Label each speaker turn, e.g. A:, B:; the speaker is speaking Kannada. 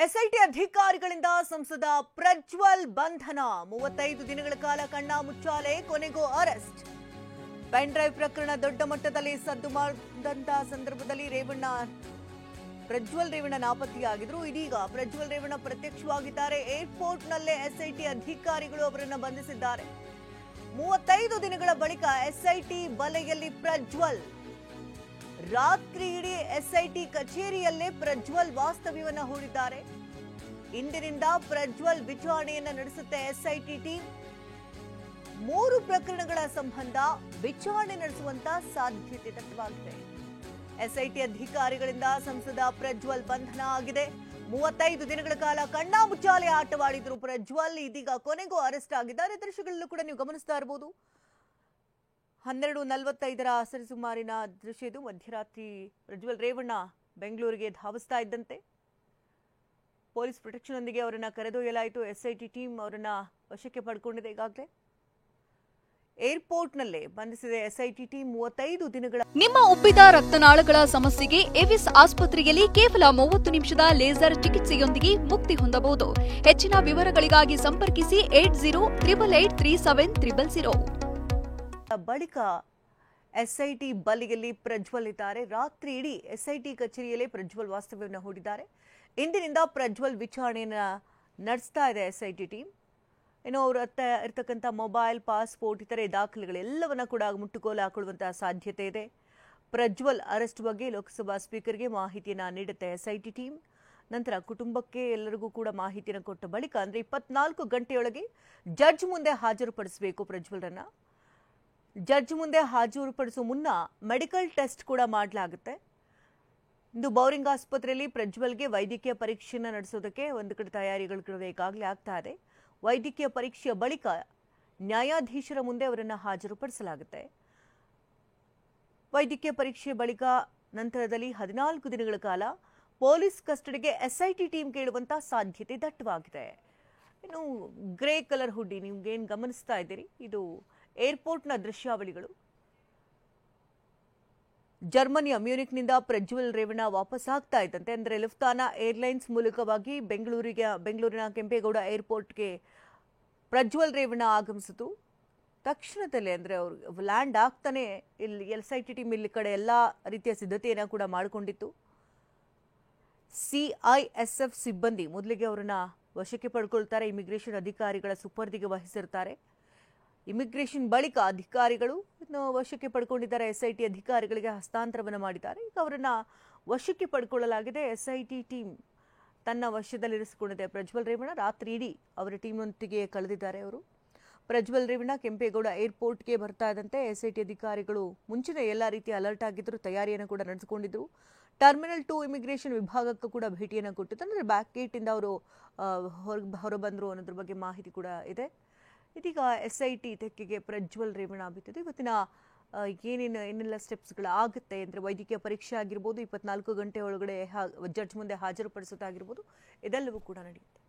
A: ಎಸ್ಐಟಿ ಅಧಿಕಾರಿಗಳಿಂದ ಸಂಸದ ಪ್ರಜ್ವಲ್ ಬಂಧನ 35 ದಿನಗಳ ಕಾಲ ಕಣ್ಣ ಮುಚ್ಚಾಲೆ ಕೊನೆಗೂ ಅರೆಸ್ಟ್. ಪೆನ್ ಡ್ರೈವ್ ಪ್ರಕರಣ ದೊಡ್ಡ ಮಟ್ಟದಲ್ಲಿ ಸದ್ದು ಮಾಡಿದಂತ ಸಂದರ್ಭದಲ್ಲಿ ಪ್ರಜ್ವಲ್ ರೇವಣ್ಣ ನಾಪತ್ತೆಯಾಗಿದ್ರು. ಇದೀಗ ಪ್ರಜ್ವಲ್ ರೇವಣ್ಣ ಪ್ರತ್ಯಕ್ಷವಾಗಿದ್ದಾರೆ. ಏರ್ಪೋರ್ಟ್ನಲ್ಲೇ ಎಸ್ಐಟಿ ಅಧಿಕಾರಿಗಳು ಅವರನ್ನು ಬಂಧಿಸಿದ್ದಾರೆ. 35 ದಿನಗಳ ಬಳಿಕ ಎಸ್ಐಟಿ ಬಲೆಯಲ್ಲಿ ಪ್ರಜ್ವಲ್. ರಾತ್ರಿ ಇಡೀ ಎಸ್ಐಟಿ ಕಚೇರಿಯಲ್ಲೇ ಪ್ರಜ್ವಲ್ ವಾಸ್ತವ್ಯವನ್ನ ಹೂಡಿದ್ದಾರೆ. ಇಂದಿನಿಂದ ಪ್ರಜ್ವಲ್ ವಿಚಾರಣೆಯನ್ನ ನಡೆಸುತ್ತೆ ಎಸ್ಐಟಿ ಟೀಮ್. 3 ಪ್ರಕರಣಗಳ ಸಂಬಂಧ ವಿಚಾರಣೆ ನಡೆಸುವಂತ ಸಾಧ್ಯತೆ ದಟ್ಟವಾಗಿದೆ. ಎಸ್ಐಟಿ ಅಧಿಕಾರಿಗಳಿಂದ ಸಂಸದ ಪ್ರಜ್ವಲ್ ಬಂಧನ ಆಗಿದೆ. 35 ದಿನಗಳ ಕಾಲ ಕಣ್ಣಾಮುಚ್ಚಾಲೆ ಆಟವಾಡಿದ್ರು ಪ್ರಜ್ವಲ್. ಇದೀಗ ಕೊನೆಗೂ ಅರೆಸ್ಟ್ ಆಗಿದ್ದಾರೆ. ದೃಶ್ಯಗಳಲ್ಲೂ ಕೂಡ ನೀವು ಗಮನಿಸ್ತಾ ಇರಬಹುದು. 12:45 ಸರಿಸುಮಾರಿನ ದೃಶ್ಯ ಇದು. ಮಧ್ಯರಾತ್ರಿ ಪ್ರಜ್ವಲ್ ರೇವಣ್ಣ ಬೆಂಗಳೂರಿಗೆ ಧಾವಿಸ್ತಾ ಇದ್ದಂತೆ ಪೊಲೀಸ್ ಪ್ರೊಟೆಕ್ಷನ್ ಒಂದಿಗೆ ಅವರನ್ನ ಕರೆದೊಯ್ಯಲಾಯಿತು. ಎಸ್ಐಟಿ ಟೀಮ್ ಅವರನ್ನ ವಶಕ್ಕೆ ಪಡ್ಕೊಂಡಿದೆ. ಈಗಾಗಲೇ ಏರ್ಪೋರ್ಟ್ನಲ್ಲೇ ಬಂಧಿಸಿದೆ ಎಸ್ಐಟಿ ಟೀಮ್. 35 ದಿನಗಳ
B: ನಿಮ್ಮ ಉಬ್ಬಿದ ರಕ್ತನಾಳಗಳ ಸಮಸ್ಯೆಗೆ ಎವಿಸ್ ಆಸ್ಪತ್ರೆಯಲ್ಲಿ ಕೇವಲ 30 ನಿಮಿಷದ ಲೇಸರ್ ಚಿಕಿತ್ಸೆಯೊಂದಿಗೆ ಮುಕ್ತಿ ಹೊಂದಬಹುದು. ಹೆಚ್ಚಿನ ವಿವರಗಳಿಗಾಗಿ ಸಂಪರ್ಕಿಸಿ 8088837000.
A: ಬಳಿಕ ಎಸ್ಐಟಿ ಬಲೆಯಲ್ಲಿ ಪ್ರಜ್ವಲ್ ಇದ್ದಾರೆ. ರಾತ್ರಿ ಇಡೀ ಎಸ್ಐಟಿ ಕಚೇರಿಯಲ್ಲೇ ಪ್ರಜ್ವಲ್ ವಾಸ್ತವ್ಯವನ್ನು ಹೂಡಿದ್ದಾರೆ. ಇಂದಿನಿಂದ ಪ್ರಜ್ವಲ್ ವಿಚಾರಣೆಯನ್ನ ನಡೆಸ್ತಾ ಇದೆ ಎಸ್ಐಟಿ ಟೀಮ್. ಇನ್ನು ಅವ್ರ ಹತ್ರ ಇರ್ತಕ್ಕಂಥ ಮೊಬೈಲ್, ಪಾಸ್ಪೋರ್ಟ್, ಇತರೆ ದಾಖಲೆಗಳೆಲ್ಲವನ್ನ ಕೂಡ ಮುಟ್ಟುಗೋಲು ಹಾಕೊಳ್ಳುವಂತಹ ಸಾಧ್ಯತೆ ಇದೆ. ಪ್ರಜ್ವಲ್ ಅರೆಸ್ಟ್ ಬಗ್ಗೆ ಲೋಕಸಭಾ ಸ್ಪೀಕರ್ಗೆ ಮಾಹಿತಿಯನ್ನ ನೀಡುತ್ತೆ ಎಸ್ಐಟಿ ಟೀಮ್. ನಂತರ ಕುಟುಂಬಕ್ಕೆ ಎಲ್ಲರಿಗೂ ಕೂಡ ಮಾಹಿತಿಯನ್ನು ಕೊಟ್ಟ ಬಳಿಕ ಅಂದ್ರೆ 24 ಗಂಟೆಯೊಳಗೆ ಜಡ್ಜ್ ಮುಂದೆ ಹಾಜರುಪಡಿಸಬೇಕು ಪ್ರಜ್ವಲ್ರನ್ನ. ಜಡ್ಜ್ ಮುಂದೆ ಹಾಜರುಪಡಿಸುವ ಮುನ್ನ ಮೆಡಿಕಲ್ ಟೆಸ್ಟ್ ಕೂಡ ಮಾಡಲಾಗುತ್ತೆ. ಇಂದು ಬೌರಿಂಗ್ ಆಸ್ಪತ್ರೆಯಲ್ಲಿ ಪ್ರಜ್ವಲ್ಗೆ ವೈದ್ಯಕೀಯ ಪರೀಕ್ಷೆಯನ್ನು ನಡೆಸೋದಕ್ಕೆ ಒಂದು ಕಡೆ ತಯಾರಿಗಳು ಕೂಡ ಈಗಾಗಲೇ ಆಗ್ತಾ ಇದೆ. ವೈದ್ಯಕೀಯ ಪರೀಕ್ಷೆಯ ಬಳಿಕ ನ್ಯಾಯಾಧೀಶರ ಮುಂದೆ ಅವರನ್ನು ಹಾಜರುಪಡಿಸಲಾಗುತ್ತೆ. ವೈದ್ಯಕೀಯ ಪರೀಕ್ಷೆಯ ಬಳಿಕ ನಂತರದಲ್ಲಿ 14 ದಿನಗಳ ಕಾಲ ಪೊಲೀಸ್ ಕಸ್ಟಡಿಗೆ ಎಸ್ಐಟಿ ಟೀಮ್ ಕೇಳುವಂತ ಸಾಧ್ಯತೆ ದಟ್ಟವಾಗಿದೆ. ಇನ್ನು ಗ್ರೇ ಕಲರ್ ಹುಡ್ಡಿ ನಿಮ್ಗೇನು ಗಮನಿಸ್ತಾ ಇದ್ದೀರಿ, ಇದು ಏರ್ಪೋರ್ಟ್ನ ದೃಶ್ಯಾವಳಿಗಳು. ಜರ್ಮನಿಯ ಮ್ಯೂನಿಕ್ನಿಂದ ಪ್ರಜ್ವಲ್ ರೇವಣ್ಣ ವಾಪಸ್ ಆಗ್ತಾ ಇದ್ದಂತೆ ಅಂದರೆ ಲುಫ್ತಾನಾ ಏರ್ಲೈನ್ಸ್ ಮೂಲಕವಾಗಿ ಬೆಂಗಳೂರಿನ ಕೆಂಪೇಗೌಡ ಏರ್ಪೋರ್ಟ್ಗೆ ಪ್ರಜ್ವಲ್ ರೇವಣ್ಣ ಆಗಮಿಸಿತು. ತಕ್ಷಣದಲ್ಲೇ ಅಂದರೆ ಅವರು ಲ್ಯಾಂಡ್ ಆಗ್ತಾನೆ ಇಲ್ಲಿ ಎಸ್ಐಟಿ ಟೀಮ್ ಇಲ್ಲಿ ಕಡೆ ಎಲ್ಲ ರೀತಿಯ ಸಿದ್ಧತೆಯನ್ನು ಕೂಡ ಮಾಡಿಕೊಂಡಿತ್ತು. ಸಿಐಎಸ್ಎಫ್ ಸಿಬ್ಬಂದಿ ಮೊದಲಿಗೆ ಅವರನ್ನ ವಶಕ್ಕೆ ಪಡ್ಕೊಳ್ತಾರೆ. ಇಮಿಗ್ರೇಷನ್ ಅಧಿಕಾರಿಗಳ ಸುಪರ್ದಿಗೆ ವಹಿಸಿರ್ತಾರೆ. ಇಮಿಗ್ರೇಷನ್ ಬಳಿಕ ಅಧಿಕಾರಿಗಳು ವಶಕ್ಕೆ ಪಡ್ಕೊಂಡಿದ್ದಾರೆ. ಎಸ್ಐಟಿ ಅಧಿಕಾರಿಗಳಿಗೆ ಹಸ್ತಾಂತರವನ್ನು ಮಾಡಿದ್ದಾರೆ. ಈಗ ಅವರನ್ನ ವಶಕ್ಕೆ ಪಡ್ಕೊಳ್ಳಲಾಗಿದೆ. ಎಸ್ಐಟಿ ಟೀಮ್ ತನ್ನ ವಶದಲ್ಲಿರಿಸಿಕೊಂಡಿದೆ. ಪ್ರಜ್ವಲ್ ರೇವಣ್ಣ ರಾತ್ರಿ ಇಡೀ ಅವರ ಟೀಮ್ನೊಂದಿಗೆ ಕಳೆದಿದ್ದಾರೆ. ಅವರು ಪ್ರಜ್ವಲ್ ರೇವಣ್ಣ ಕೆಂಪೇಗೌಡ ಏರ್ಪೋರ್ಟ್ಗೆ ಬರ್ತಾ ಇದ್ದಂತೆ ಎಸ್ಐಟಿ ಅಧಿಕಾರಿಗಳು ಮುಂಚಿನ ಎಲ್ಲ ರೀತಿಯ ಅಲರ್ಟ್ ಆಗಿದ್ದರು, ತಯಾರಿಯನ್ನು ಕೂಡ ನಡೆಸಿಕೊಂಡಿದ್ರು. ಟರ್ಮಿನಲ್ 2 ಇಮಿಗ್ರೇಷನ್ ವಿಭಾಗಕ್ಕೂ ಕೂಡ ಭೇಟಿಯನ್ನು ಕೊಟ್ಟಿದ್ದು. ಅಂದರೆ ಬ್ಯಾಕ್ ಗೇಟಿಂದ ಅವರು ಹೊರಬಂದರು ಅನ್ನೋದ್ರ ಬಗ್ಗೆ ಮಾಹಿತಿ ಕೂಡ ಇದೆ. ಇದೀಗ ಎಸ್ಐಟಿ ತೆಕ್ಕೆಗೆ ಪ್ರಜ್ವಲ್ ರೇವಣ್ಣ ಬಿದ್ದಿದೆ. ಇವತ್ತಿನ ಏನೆಲ್ಲ ಸ್ಟೆಪ್ಸ್ಗಳಾಗುತ್ತೆ ಅಂದರೆ ವೈದ್ಯಕೀಯ ಪರೀಕ್ಷೆ ಆಗಿರ್ಬೋದು, 24 ಗಂಟೆ ಒಳಗಡೆ ಜಡ್ಜ್ ಮುಂದೆ ಹಾಜರುಪಡಿಸೋದಾಗಿರ್ಬೋದು, ಇದೆಲ್ಲವೂ ಕೂಡ ನಡೆಯುತ್ತೆ.